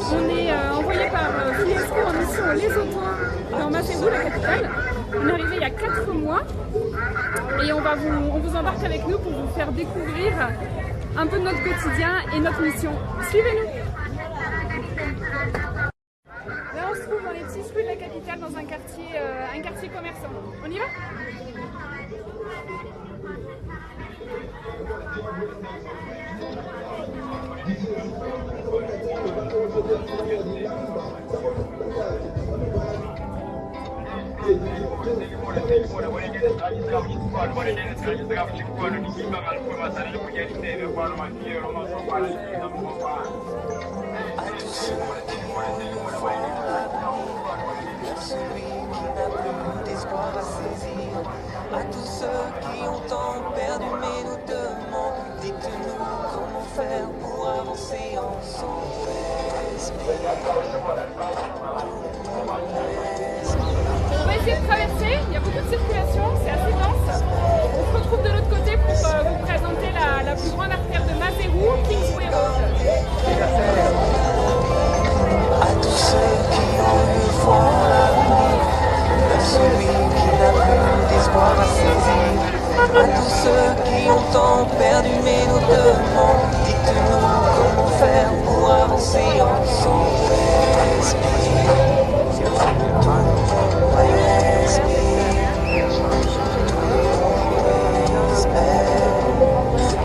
On est envoyé par l'UNESCO en mission au Lesotho, dans Maseru, la capitale. On est arrivé il y a 4 mois et on vous embarque avec nous pour vous faire découvrir un peu notre quotidien et notre mission. Suivez-nous! Là, on se trouve dans les petites rues de la capitale, dans un quartier commerçant. On y va? À tous ceux qui ont tant perdu mais nous demandent, dites-nous comment faire pour avancer ensemble. On va essayer de traverser, il y a beaucoup de circulation, c'est assez dense. On se retrouve de l'autre côté pour vous présenter la plus grande artère de Maseru, Kingsway Road. À tous ceux qui ont eu foi en l'avenir, même celui qui n'a plus d'espoir à saisir. À tous ceux qui ont tant perdu mais nous demandent, dites-nous comment faire pour avancer ensemble.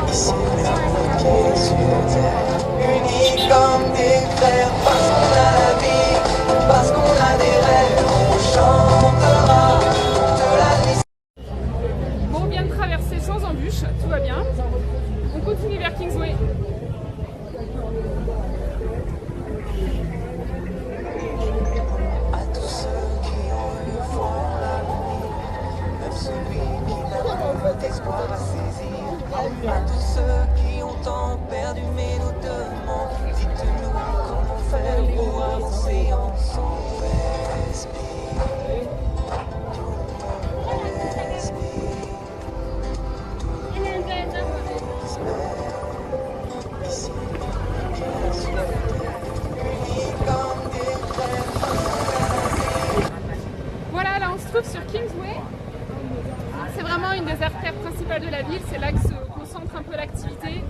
Ici les pieds sur terre, unis comme des frères, parce qu'on a la vie, parce qu'on a des rêves, on chantera de la vie. Bon, on vient de traverser sans embûche, tout va bien. On continue vers Kingsway. À tous ceux qui ont eu foi en l'avenir, même celui qui n'a plus d'espoir à saisir. À tous ceux qui ont tant perdu mais nous demandent, dites-nous comment faire pour avancer ensemble. Respire, tout le monde respire. Ici, les sur terre, unis comme des frères. Voilà, là on se trouve sur Kingsway. C'est vraiment une des artères principales de la ville, c'est là que se concentre un peu l'activité.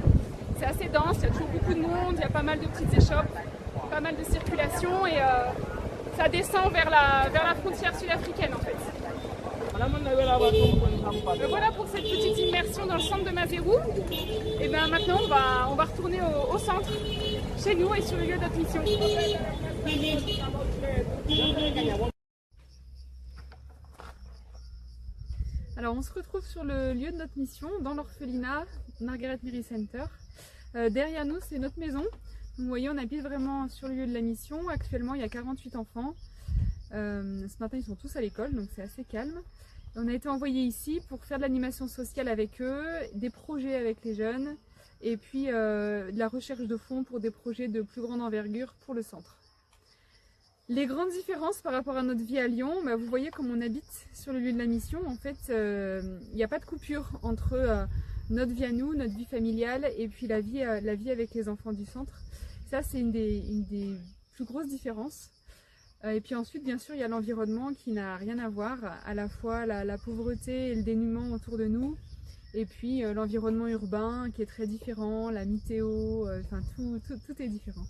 C'est assez dense, il y a toujours beaucoup de monde, il y a pas mal de petites échoppes, pas mal de circulation et ça descend vers la frontière sud-africaine en fait. Donc voilà pour cette petite immersion dans le centre de Maseru. Et bien maintenant on va retourner au centre, chez nous et sur le lieu de notre mission. Alors on se retrouve sur le lieu de notre mission, dans l'orphelinat Margaret Mary Center. Derrière nous c'est notre maison. Vous voyez, on habite vraiment sur le lieu de la mission. Actuellement il y a 48 enfants. Ce matin ils sont tous à l'école, donc c'est assez calme. On a été envoyés ici pour faire de l'animation sociale avec eux, des projets avec les jeunes et puis de la recherche de fonds pour des projets de plus grande envergure pour le centre. Les grandes différences par rapport à notre vie à Lyon, vous voyez comme on habite sur le lieu de la mission, en fait il n'y a pas de coupure entre notre vie à nous, notre vie familiale et puis la vie avec les enfants du centre. Ça c'est une des plus grosses différences. Et puis ensuite bien sûr il y a l'environnement qui n'a rien à voir, à la fois la pauvreté et le dénuement autour de nous. Et puis l'environnement urbain qui est très différent, la météo, enfin tout est différent.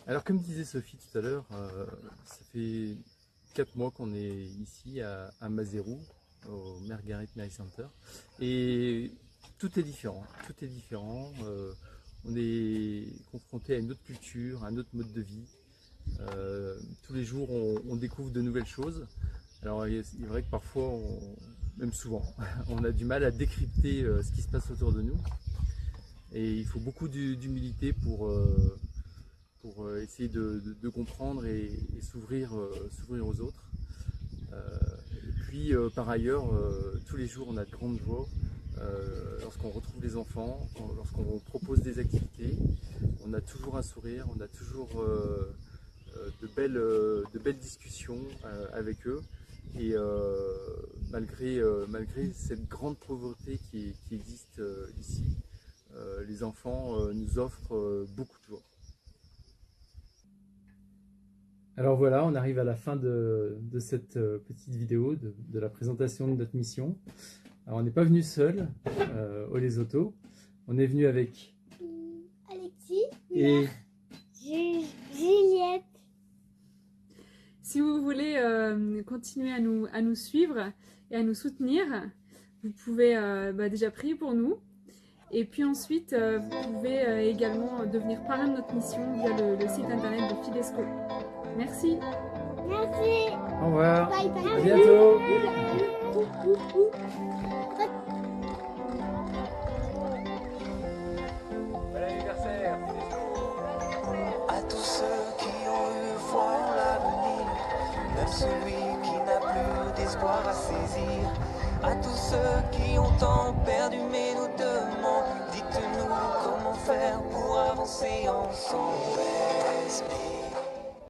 Alors comme disait Sophie tout à l'heure, ça fait 4 mois qu'on est ici à Maseru, au Margaret Mary Center, et tout est différent, on est confronté à une autre culture, à un autre mode de vie. Tous les jours on découvre de nouvelles choses. Alors il est vrai que parfois, même souvent, on a du mal à décrypter ce qui se passe autour de nous, et il faut beaucoup d'humilité pour essayer de comprendre et s'ouvrir aux autres. Et puis par ailleurs, tous les jours on a de grandes joies lorsqu'on retrouve les enfants, lorsqu'on propose des activités, on a toujours un sourire, on a toujours de belles discussions avec eux. Et malgré cette grande pauvreté qui existe ici, les enfants nous offrent beaucoup de joie. Alors voilà, on arrive à la fin de cette petite vidéo, de la présentation de notre mission. Alors on n'est pas venu seul au Lesotho, on est venu avec Alexis et Juliette. Si vous voulez continuer à nous suivre et à nous soutenir, vous pouvez déjà prier pour nous. Et puis ensuite, vous pouvez également devenir parrain de notre mission via le site internet de Fidesco. Merci. Merci. au revoir, Bye bye. à bientôt. Bon anniversaire. À tous ceux qui ont eu foi en l'avenir, même celui qui n'a plus d'espoir à saisir. À tous ceux qui ont tant perdu mais nous demandent, dites-nous comment faire pour avancer ensemble. Esprit.